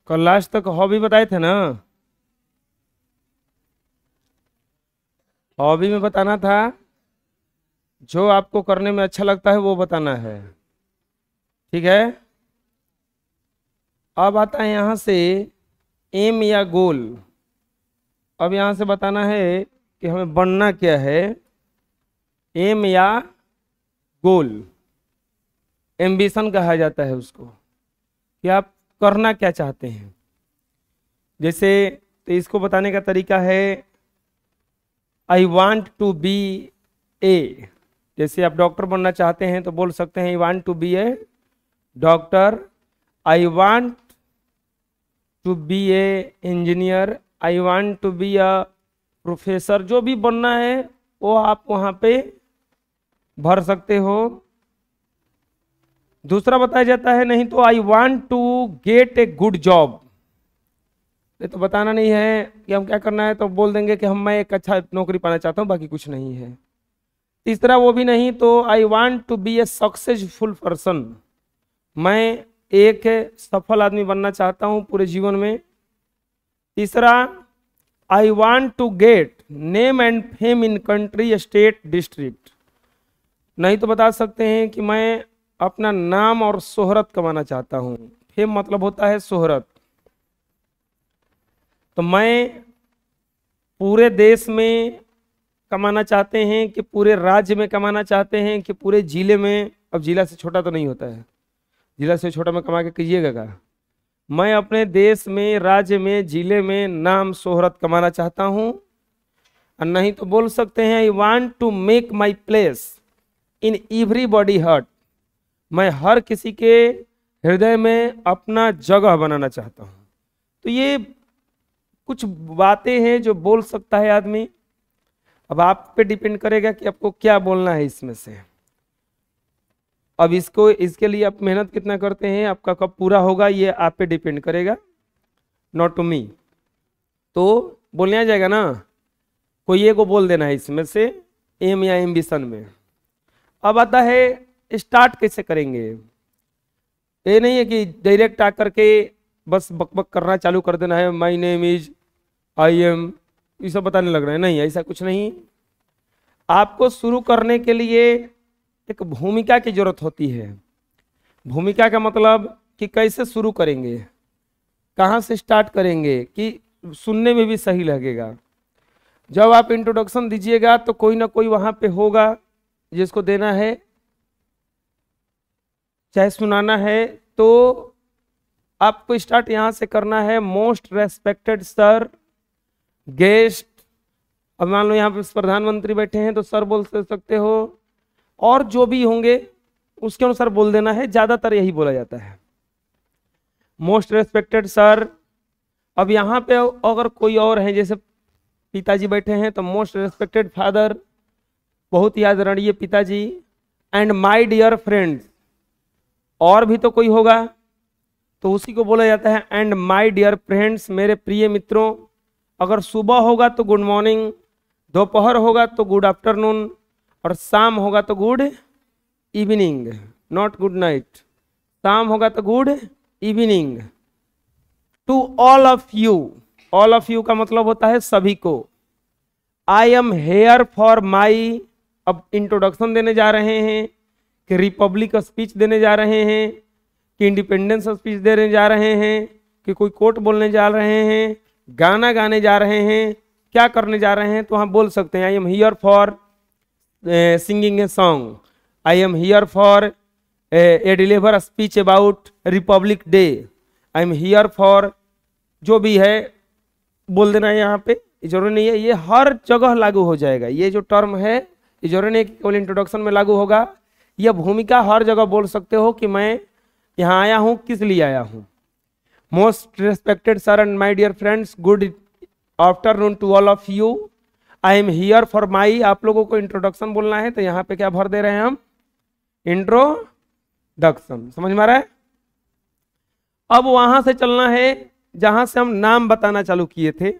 कल लास्ट तक हॉबी बताए थे ना। हॉबी में बताना था जो आपको करने में अच्छा लगता है वो बताना है, ठीक है। अब आता है यहाँ से एम या गोल। अब यहाँ से बताना है कि हमें बनना क्या है, एम या गोल। एम्बिशन कहा जाता है उसको कि आप करना क्या चाहते हैं। जैसे तो इसको बताने का तरीका है आई वांट टू बी ए। जैसे आप डॉक्टर बनना चाहते हैं तो बोल सकते हैं I want to be a doctor, I want to be a engineer, I want to be a professor. जो भी बनना है वो आप वहाँ पे भर सकते हो। दूसरा बताया जाता है नहीं तो I want to get a good job. ये तो बताना नहीं है कि हम क्या करना है, तो बोल देंगे कि मैं एक अच्छा नौकरी पाना चाहता हूँ, बाकी कुछ नहीं है। तीसरा वो भी नहीं तो I want to be a successful person. मैं एक सफल आदमी बनना चाहता हूँ पूरे जीवन में। तीसरा I want to get name and fame in country state district. नहीं तो बता सकते हैं कि मैं अपना नाम और शोहरत कमाना चाहता हूँ। फेम मतलब होता है शोहरत। तो मैं पूरे देश में कमाना चाहते हैं कि पूरे राज्य में कमाना चाहते हैं कि पूरे जिले में। अब जिला से छोटा तो नहीं होता है, जिला से छोटा में कमा के कीजिएगा क्या। मैं अपने देश में, राज्य में, जिले में नाम शोहरत कमाना चाहता हूँ। और नहीं तो बोल सकते हैं I want to make my place in everybody heart. मैं हर किसी के हृदय में अपना जगह बनाना चाहता हूँ। तो ये कुछ बातें हैं जो बोल सकता है आदमी। अब आप पे डिपेंड करेगा कि आपको क्या बोलना है इसमें से। अब इसके लिए आप मेहनत कितना करते हैं, आपका कब पूरा होगा, ये आप पे डिपेंड करेगा, नॉट टू मी। तो बोलने आ जाएगा ना, कोई एक को बोल देना है इसमें से एम या एम्बिशन में। अब आता है स्टार्ट कैसे करेंगे। ये नहीं है कि डायरेक्ट आकर के बस बकबक करना चालू कर देना है, my name is, I am, ये सब बताने लग रहे हैं। नहीं, ऐसा कुछ नहीं। आपको शुरू करने के लिए एक भूमिका की जरूरत होती है। भूमिका का मतलब कि कैसे शुरू करेंगे, कहाँ से स्टार्ट करेंगे कि सुनने में भी सही लगेगा। जब आप इंट्रोडक्शन दीजिएगा तो कोई ना कोई वहाँ पे होगा जिसको देना है, चाहे सुनाना है। तो आपको स्टार्ट यहाँ से करना है। Most respected sir, guest. अब मान लो यहाँ पे प्रधानमंत्री बैठे हैं तो सर बोल सकते हो, और जो भी होंगे उसके अनुसार बोल देना है। ज्यादातर यही बोला जाता है, मोस्ट रेस्पेक्टेड सर। अब यहाँ पे अगर कोई और है, जैसे पिताजी बैठे हैं तो मोस्ट रेस्पेक्टेड फादर, बहुत याद रखिए पिताजी। एंड माय डियर फ्रेंड्स, और भी तो कोई होगा तो उसी को बोला जाता है एंड माय डियर फ्रेंड्स, मेरे प्रिय मित्रों। अगर सुबह होगा तो गुड मॉर्निंग, दोपहर होगा तो गुड आफ्टरनून, और शाम होगा तो good evening, not good night. शाम होगा तो good evening. To all of you, all of you का मतलब होता है सभी को। I am here for my, अब इंट्रोडक्शन देने जा रहे हैं कि रिपब्लिक स्पीच देने जा रहे हैं कि इंडिपेंडेंस स्पीच देने जा रहे हैं कि कोई कोट बोलने जा रहे हैं, गाना गाने जा रहे हैं, क्या करने जा रहे हैं। तो हम बोल सकते हैं आई am here for singing a song, I am here for a deliver speech about Republic day, I am here for, जो भी है बोल देना है। यहाँ पे जरूरी नहीं है, ये हर जगह लागू हो जाएगा। ये जो टर्म है ये जरूरी नहीं कि केवल इंट्रोडक्शन में लागू होगा। यह भूमिका हर जगह बोल सकते हो कि मैं यहाँ आया हूँ, किस लिए आया हूँ। Most respected sir and my dear friends, good afternoon to all of you, I am here for my. आप लोगों को इंट्रोडक्शन बोलना है तो यहाँ पे क्या भर दे रहे हैं हम, इंट्रोडक्शन। समझ में आ रहा है। अब वहां से चलना है जहां से हम नाम बताना चालू किए थे।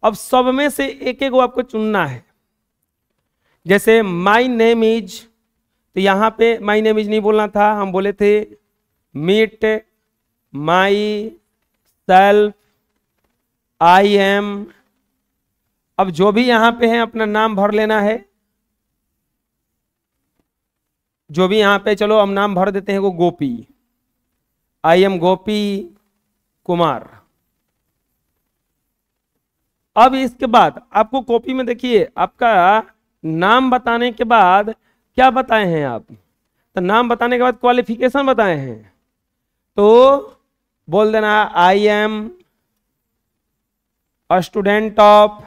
अब सब में से एक एक को आपको चुनना है। जैसे माई नेम इज, तो यहाँ पे माई नेम इज नहीं बोलना था, हम बोले थे meet myself, I am. अब जो भी यहां पे है अपना नाम भर लेना है, जो भी यहां पे, चलो हम नाम भर देते हैं वो गोपी, आई एम गोपी कुमार। अब इसके बाद आपको कॉपी में देखिए, आपका नाम बताने के बाद क्या बताए हैं आप, तो नाम बताने के बाद क्वालिफिकेशन बताए हैं, तो बोल देना I am a student of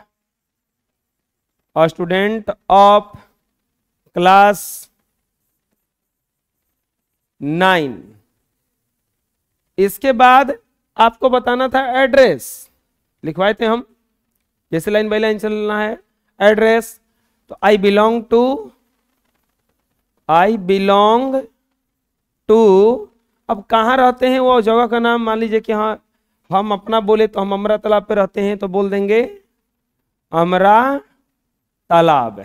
class 9। इसके बाद आपको बताना था एड्रेस, लिखवाए थे हम, जैसे लाइन बाई लाइन चलना है। एड्रेस तो आई बिलोंग टू, अब कहाँ रहते हैं वो जगह का नाम, मान लीजिए कि हाँ हम अपना बोले तो हम अमरा तालाब पे रहते हैं, तो बोल देंगे अमरा तालाब।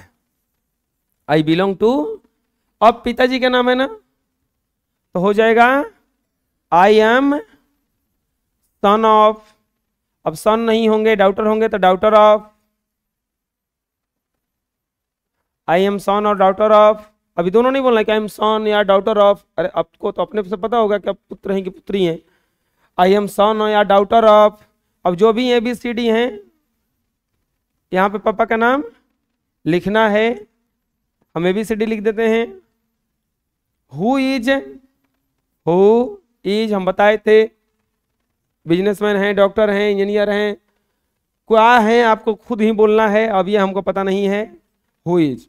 आई बिलोंग टू, अब पिताजी का नाम है ना, तो हो जाएगा आई एम सन ऑफ, अब सन नहीं होंगे डॉक्टर होंगे तो डॉक्टर ऑफ, आई एम सन और डॉक्टर ऑफ। अभी दोनों नहीं बोलना कि आई एम सन या डॉक्टर ऑफ, अरे आपको तो अपने से पता होगा कि आप पुत्र हैं कि पुत्री हैं। आई एम सन या डॉक्टर ऑफ, अब जो भी ABCD हैं यहाँ पे पापा का नाम लिखना है, हम ABCD लिख देते हैं। हु इज हम बताए थे, बिजनेसमैन हैं, डॉक्टर हैं, इंजीनियर हैं, क्या है आपको खुद ही बोलना है, अब ये हमको पता नहीं है। हु इज,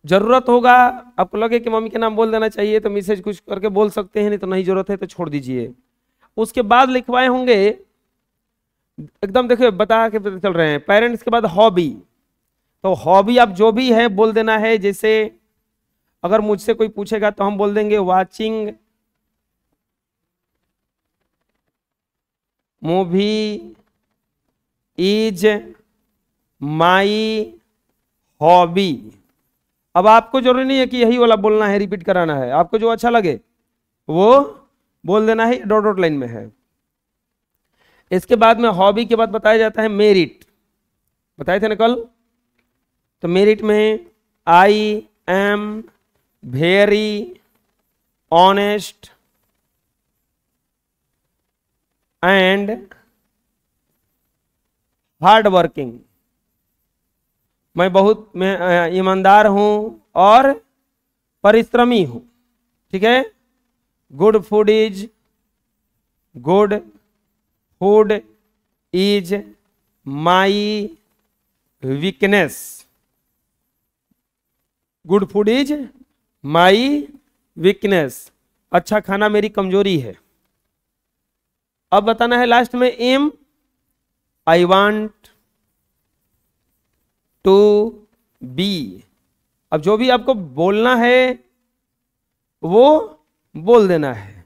जरूरत होगा आपको लगे कि मम्मी के नाम बोल देना चाहिए तो मैसेज कुछ करके बोल सकते हैं, नहीं तो नहीं जरूरत है तो छोड़ दीजिए। उसके बाद लिखवाए होंगे एकदम, देखिए बता के चल रहे हैं। पेरेंट्स के बाद हॉबी, तो हॉबी आप जो भी है बोल देना है। जैसे अगर मुझसे कोई पूछेगा तो हम बोल देंगे watching movie is my hobby. अब आपको जरूरी नहीं है कि यही वाला बोलना है, रिपीट कराना है, आपको जो अच्छा लगे वो बोल देना है, डॉट डॉट लाइन में है। इसके बाद में हॉबी के बाद बताया जाता है मेरिट, बताए थे ना कल, तो मेरिट में I am very honest and hard working, मैं बहुत ईमानदार हूं और परिश्रमी हूं, ठीक है। Good food is my weakness, good food is my weakness, अच्छा खाना मेरी कमजोरी है। अब बताना है लास्ट में am, I want to be. अब जो भी आपको बोलना है वो बोल देना है,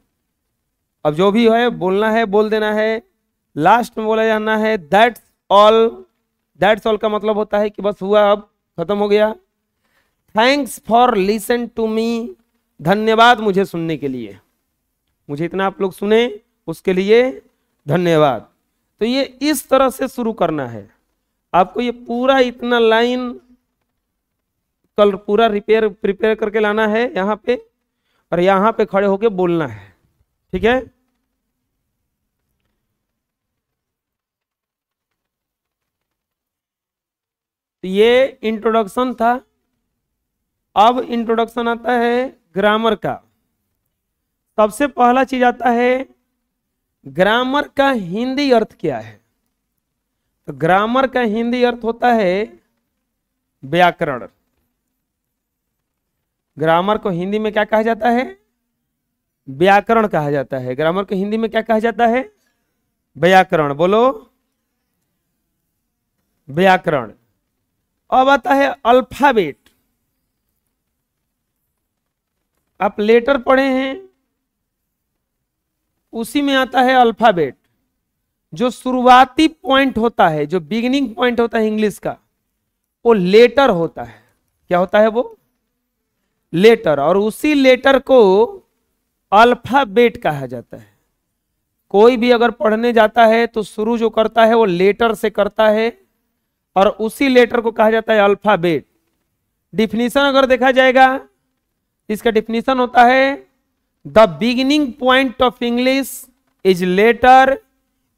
अब जो भी है बोलना है बोल देना है। लास्ट में बोला जाना है दैट्स ऑल। दैट्स ऑल का मतलब होता है कि बस हुआ, अब खत्म हो गया। Thanks for listen to me, धन्यवाद मुझे सुनने के लिए, मुझे इतना आप लोग सुने उसके लिए धन्यवाद। तो ये इस तरह से शुरू करना है आपको, ये पूरा इतना लाइन कल पूरा प्रिपेयर करके लाना है यहाँ पे, और यहाँ पे खड़े होके बोलना है, ठीक है। तो ये इंट्रोडक्शन था। अब इंट्रोडक्शन आता है ग्रामर का। सबसे पहला चीज आता है ग्रामर का हिंदी अर्थ क्या है। तो ग्रामर का हिंदी अर्थ होता है व्याकरण। ग्रामर को हिंदी में क्या कहा जाता है? व्याकरण कहा जाता है। ग्रामर को हिंदी में क्या कहा जाता है? व्याकरण। बोलो, व्याकरण। अब आता है अल्फाबेट। आप लेटर पढ़े हैं, उसी में आता है अल्फाबेट। जो शुरुआती पॉइंट होता है, जो बिगिनिंग पॉइंट होता है इंग्लिश का, वो लेटर होता है। क्या होता है वो? लेटर। और उसी लेटर को अल्फाबेट कहा जाता है। कोई भी अगर पढ़ने जाता है तो शुरू जो करता है वो लेटर से करता है और उसी लेटर को कहा जाता है अल्फाबेट। डिफिनीशन अगर देखा जाएगा, इसका डिफिनीशन होता है the beginning point of English is letter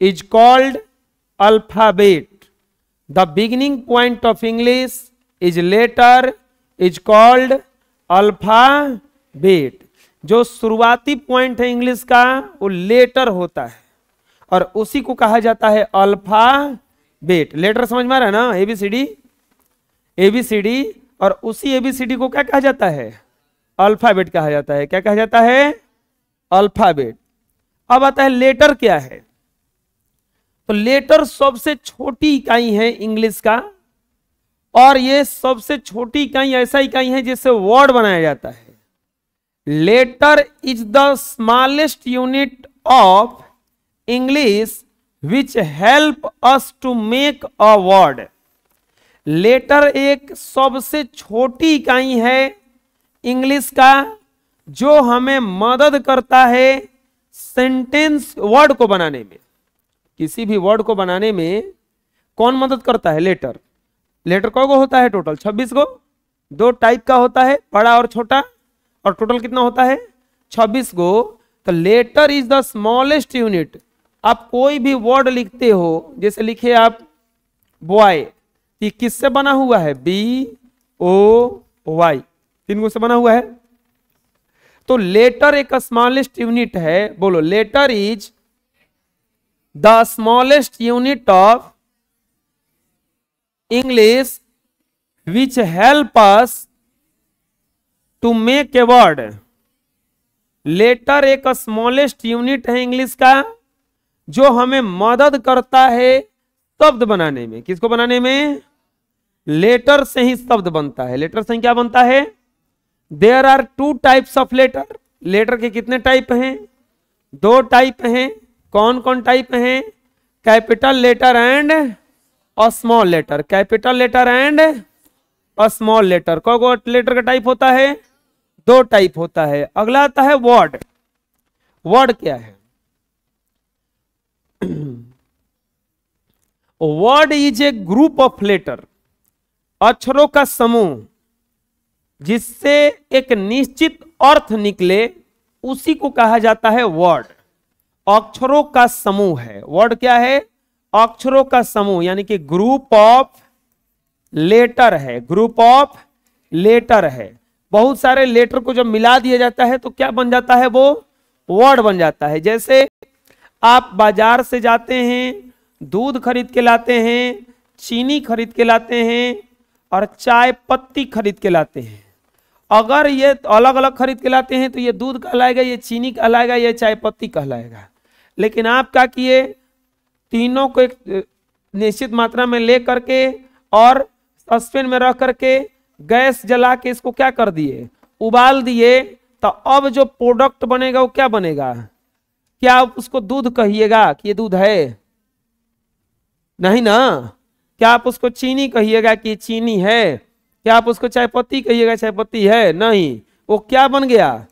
is called alphabet. The beginning point of English is letter is called alphabet. जो शुरुआती पॉइंट है इंग्लिश का वो लेटर होता है और उसी को कहा जाता है अल्फाबेट। लेटर समझ में आ रहा है ना, एबीसीडी, एबीसीडी, और उसी एबीसीडी को क्या कहा जाता है? अल्फाबेट कहा जाता है। क्या कहा जाता है? अल्फाबेट। अब आता है लेटर क्या है। तो लेटर सबसे छोटी इकाई है इंग्लिश का, और ये सबसे छोटी इकाई ऐसा इकाई है जिससे वर्ड बनाया जाता है। Letter is the smallest unit of English which help us to make a word. Letter एक सबसे छोटी इकाई है इंग्लिश का जो हमें मदद करता है सेंटेंस वर्ड को बनाने में। किसी भी वर्ड को बनाने में कौन मदद करता है? लेटर। लेटर कौ को होता है? टोटल 26 को। दो टाइप का होता है, बड़ा और छोटा, और टोटल कितना होता है? 26 को। तो letter is the smallest unit. आप कोई भी वर्ड लिखते हो, जैसे लिखे आप बॉय, ये किससे बना हुआ है? BOY, 3 गो से बना हुआ है। तो लेटर एक स्मॉलेस्ट यूनिट है। बोलो, letter is the smallest unit of English which help us to make a word. Letter एक स्मॉलेस्ट यूनिट है इंग्लिश का जो हमें मदद करता है शब्द बनाने में। किसको बनाने में? लेटर से ही शब्द बनता है। लेटर से क्या बनता है? There are 2 types of letter. Letter के कितने टाइप हैं? 2 टाइप हैं। कौन कौन टाइप हैं? Capital letter and a small letter. Capital letter and a small letter. कौन लेटर का टाइप होता है? 2 टाइप होता है। अगला आता है वर्ड। वर्ड क्या है? Word is a group of letter, अक्षरों का समूह जिससे एक निश्चित अर्थ निकले, उसी को कहा जाता है वर्ड। अक्षरों का समूह है वर्ड। क्या है? अक्षरों का समूह, यानी कि ग्रुप ऑफ लेटर है। ग्रुप ऑफ लेटर है। बहुत सारे लेटर को जब मिला दिया जाता है तो क्या बन जाता है? वो वर्ड बन जाता है। जैसे आप बाजार से जाते हैं, दूध खरीद के लाते हैं, चीनी खरीद के लाते हैं और चाय पत्ती खरीद के लाते हैं। अगर ये अलग अलग खरीद के लाते हैं तो ये दूध कहलाएगा, ये चीनी कहलाएगा, ये चाय पत्ती कहलाएगा। लेकिन आप क्या किए? तीनों को एक निश्चित मात्रा में ले करके और सस्पेन में रख करके गैस जला के इसको क्या कर दिए? उबाल दिए। तो अब जो प्रोडक्ट बनेगा वो क्या बनेगा? क्या आप उसको दूध कहिएगा कि ये दूध है? नहीं ना। क्या आप उसको चीनी कहिएगा कि चीनी है? क्या आप उसको चाय पत्ती कहिएगा चाय पत्ती है? नहीं। वो क्या बन गया?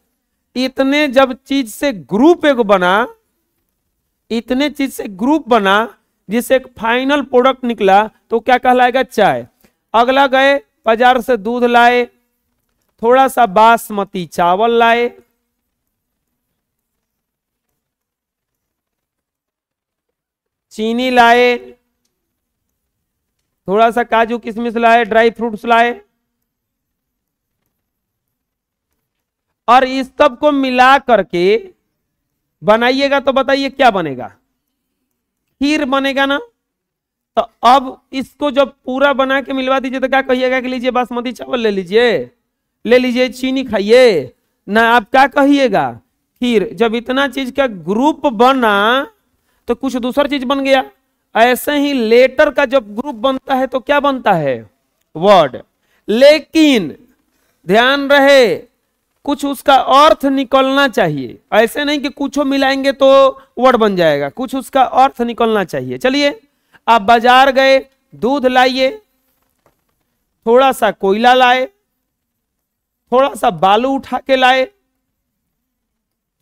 इतने जब चीज से ग्रुप एक बना, इतने चीज से ग्रुप बना जिससे एक फाइनल प्रोडक्ट निकला, तो क्या कहलाएगा? चाय। अगला गए बाजार से दूध लाए, थोड़ा सा बासमती चावल लाए, चीनी लाए, थोड़ा सा काजू किशमिश लाए, ड्राई फ्रूट्स लाए, और इस सब को मिला करके बनाइएगा तो बताइए क्या बनेगा? खीर बनेगा ना। तो अब इसको जब पूरा बना के मिलवा दीजिए तो क्या कहिएगा कि लीजिए बासमती चावल ले लीजिए, ले लीजिए चीनी खाइए ना। आप क्या कहिएगा? खीर। जब इतना चीज का ग्रुप बना तो कुछ दूसरा चीज बन गया। ऐसे ही लेटर का जब ग्रुप बनता है तो क्या बनता है? वर्ड। लेकिन ध्यान रहे कुछ उसका अर्थ निकलना चाहिए। ऐसे नहीं कि कुछ मिलाएंगे तो वर्ड बन जाएगा, कुछ उसका अर्थ निकलना चाहिए। चलिए, आप बाजार गए, दूध लाइए, थोड़ा सा कोयला लाए, थोड़ा सा बालू उठा के लाए,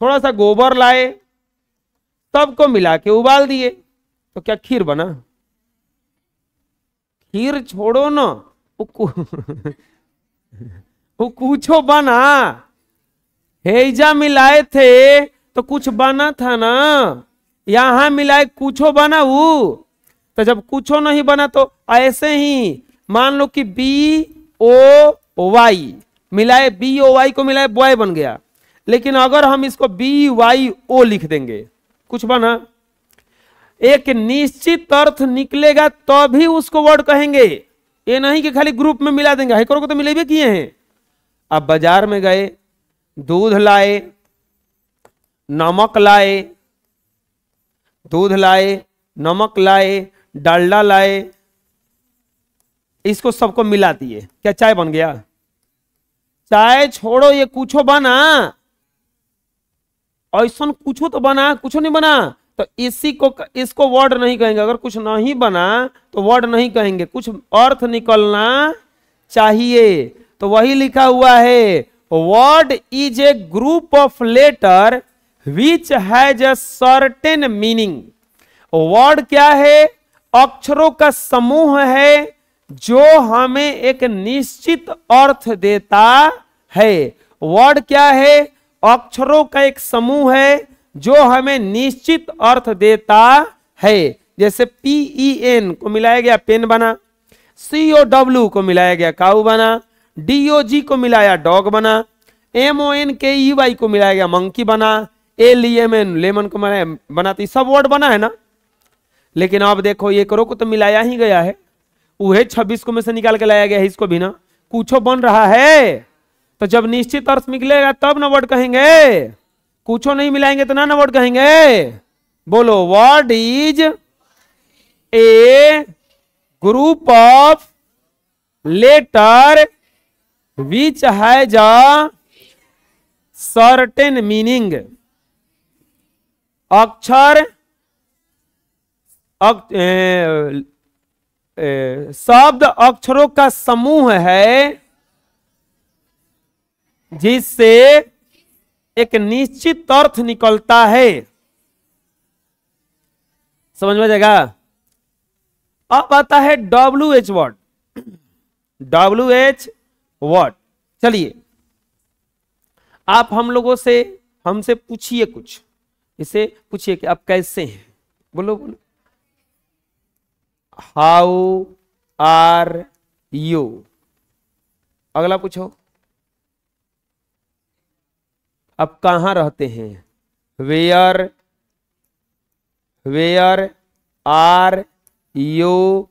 थोड़ा सा गोबर लाए, सबको मिला के उबाल दिए तो क्या खीर बना? खीर छोड़ो ना, वो कुछो बना। हेजा मिलाए थे तो कुछ बना था ना, यहां मिलाए कुछो बना वो। तो जब कुछो नहीं बना तो ऐसे ही मान लो कि BOY मिलाए, BOY को मिलाए बॉय बन गया, लेकिन अगर हम इसको BYO लिख देंगे कुछ बना। एक निश्चित अर्थ निकलेगा तभी उसको वर्ड कहेंगे, ये नहीं कि खाली ग्रुप में मिला देंगे। हैकरों को तो मिले भी किए हैं। अब बाजार में गए, दूध लाए, नमक लाए, दूध लाए, नमक लाए, डालडा लाए, इसको सबको मिला दिए, क्या चाय बन गया? चाय छोड़ो, ये कुछो बना, ऐसा कुछो तो बना, कुछो नहीं बना तो इसी को, इसको वर्ड नहीं कहेंगे। अगर कुछ नहीं बना तो वर्ड नहीं कहेंगे, कुछ अर्थ निकलना चाहिए। तो वही लिखा हुआ है, word is a group of letter which has a certain meaning. Word क्या है? अक्षरों का समूह है जो हमें एक निश्चित अर्थ देता है। वर्ड क्या है? अक्षरों का एक समूह है जो हमें निश्चित अर्थ देता है। जैसे PEN को मिलाया गया पेन बना, COW को मिलाया गया काऊ बना, DOG को मिलाया डॉग बना, MONKEY को मिलाया गया मंकी बना, LEMN लेमन को मिलाया बना। तो सब वर्ड बना है ना। लेकिन अब देखो ये करो को तो मिलाया ही गया है, वह 26 को में से निकाल के लाया गया है, इसको भी ना कुछो बन रहा है। तो जब निश्चित अर्थ निकलेगा तब ना वर्ड कहेंगे, कुछो नहीं मिलाएंगे तो ना वर्ड कहेंगे। बोलो, word is a group of letter which has a certain meaning. अक्षर शब्द अक्षरों का समूह है जिससे एक निश्चित अर्थ निकलता है। समझ में जाएगा? अब आता है WH वर्ड। WH वर्ड, चलिए आप हम लोगों से, हमसे पूछिए कुछ, इसे पूछिए कि आप कैसे हैं। बोलो बोलो, हाउ आर यू। अगला पूछो, आप कहां रहते हैं? Where are you,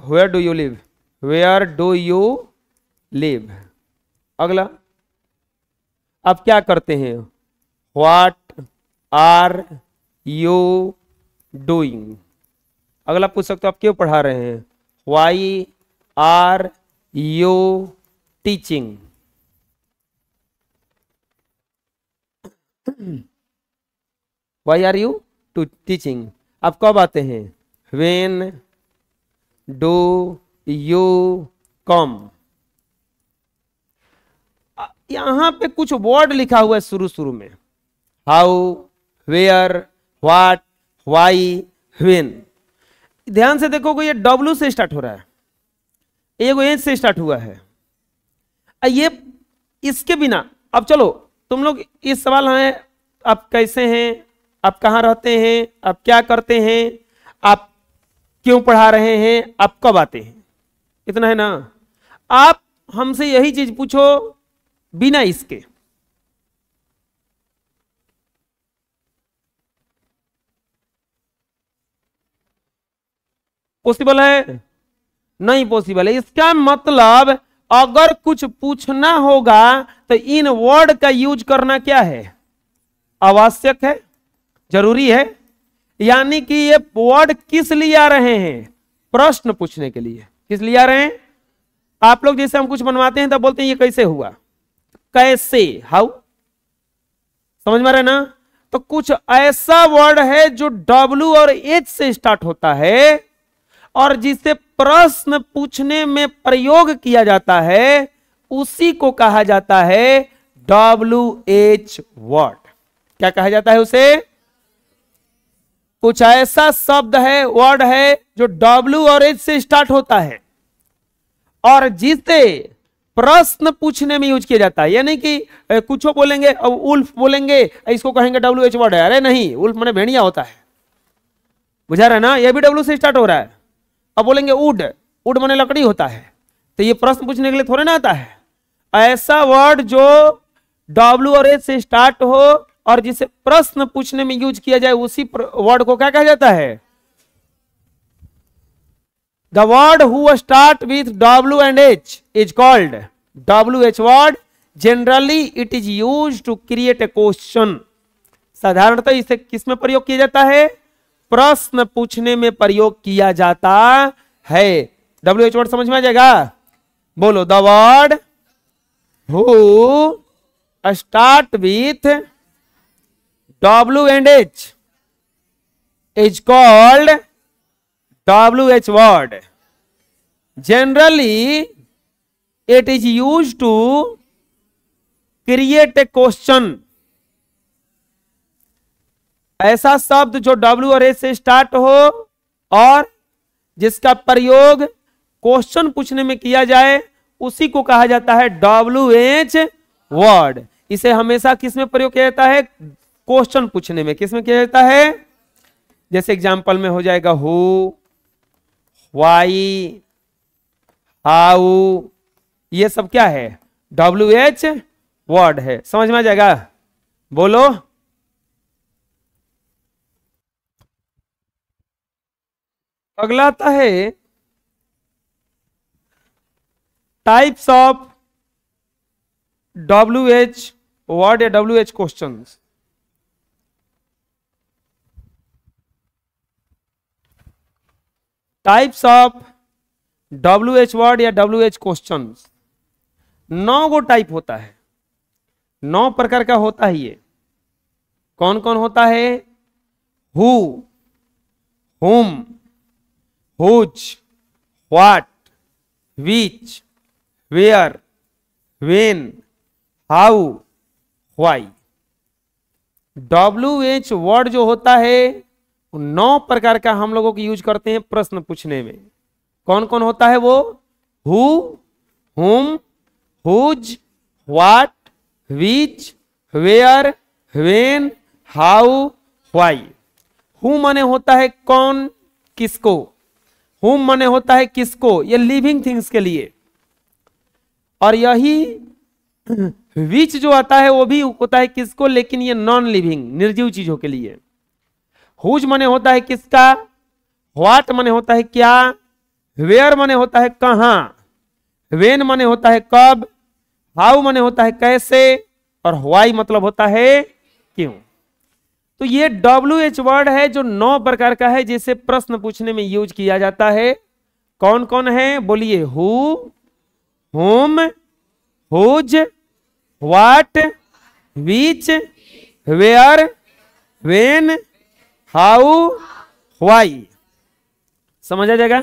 where do you live, where do you live. अगला, आप क्या करते हैं? What are you doing. अगला पूछ सकते हो, आप क्यों पढ़ा रहे हैं? Why are you teaching. Why are you teaching? आप कब आते हैं? When do you come? यहां पे कुछ वर्ड लिखा हुआ है शुरू में, how, where, what, why, when. ध्यान से देखोगे ये W से स्टार्ट हो रहा है, एगो H से स्टार्ट हुआ है। ये इसके बिना, अब चलो तुम लोग इस सवाल है, आप कैसे हैं, आप कहाँ रहते हैं, आप क्या करते हैं, आप क्यों पढ़ा रहे हैं, आप कब आते हैं, इतना है ना। आप हमसे यही चीज पूछो बिना इसके, पॉसिबल है? नहीं पॉसिबल है। इसका मतलब अगर कुछ पूछना होगा तो इन वर्ड का यूज करना क्या है? आवश्यक है, जरूरी है। यानी कि ये वर्ड किस लिए आ रहे हैं? प्रश्न पूछने के लिए। किस लिए आ रहे हैं? आप लोग जैसे हम कुछ बनवाते हैं तब बोलते हैं ये कैसे हुआ, कैसे, हाउ। समझ में रहे ना? तो कुछ ऐसा वर्ड है जो W और H से स्टार्ट होता है और जिसे प्रश्न पूछने में प्रयोग किया जाता है, उसी को कहा जाता है WH वर्ड। क्या कहा जाता है उसे? कुछ ऐसा शब्द है, वर्ड है जो W और H से स्टार्ट होता है और जिसे प्रश्न पूछने में यूज किया जाता है। यानी कि कुछ बोलेंगे, अब उल्फ बोलेंगे, इसको कहेंगे WH वर्ड है। अरे नहीं, उल्फ माने भेड़िया होता है, बुझा रहा है ना, ये भी W से स्टार्ट हो रहा है। अब बोलेंगे वुड, वुड माने लकड़ी होता है, तो ये प्रश्न पूछने के लिए थोड़े ना आता है। ऐसा वर्ड जो W और H से स्टार्ट हो और जिसे प्रश्न पूछने में यूज किया जाए, उसी वर्ड को क्या कहा जाता है? The word who start with W and H is called WH word. Generally it is use to create a question. साधारणतः इसे किसमें प्रयोग किया जाता है? प्रश्न पूछने में प्रयोग किया जाता है। WH वर्ड समझ में आ जाएगा? बोलो, the word who start with W and H is called WH word. Generally, it is used to create a question. ऐसा शब्द जो W और H से स्टार्ट हो और जिसका प्रयोग क्वेश्चन पूछने में किया जाए, उसी को कहा जाता है WH वर्ड। इसे हमेशा किस में प्रयोग किया जाता है? क्वेश्चन पूछने में। किस में किया जाता है? जैसे एग्जांपल में हो जाएगा हु, व्हाई, हाउ, ये सब क्या है? WH वर्ड है। समझ में आ जाएगा? बोलो। अगला आता है टाइप्स ऑफ WH वर्ड या WH questions. Types of WH word या WH क्वेश्चंस 9 गो टाइप होता है, 9 प्रकार का होता है ये। कौन कौन होता है? Who, whom, whose, what, which, where, when, how, why. WH word जो होता है 9 प्रकार का हम लोगों को यूज करते हैं प्रश्न पूछने में। कौन कौन होता है वो? Who, whom, whose, what, which, where, when, how, why. Who माने होता है कौन, किसको। हुम माने होता है किसको, ये लिविंग थिंग्स के लिए। और यही विच जो आता है वो भी होता है किसको, लेकिन ये नॉन लिविंग, निर्जीव चीजों के लिए। हुज माने होता है किसका, व्हाट माने होता है क्या, वेयर माने होता है कहां, वेन माने होता है कब, हाउ माने होता है कैसे, और व्हाई मतलब होता है क्यों। तो ये WH वर्ड है जो 9 प्रकार का है, जिसे प्रश्न पूछने में यूज किया जाता है। कौन कौन है बोलिए? Who, whom, whose, what, which, where, when, how, why. समझ आ जाएगा?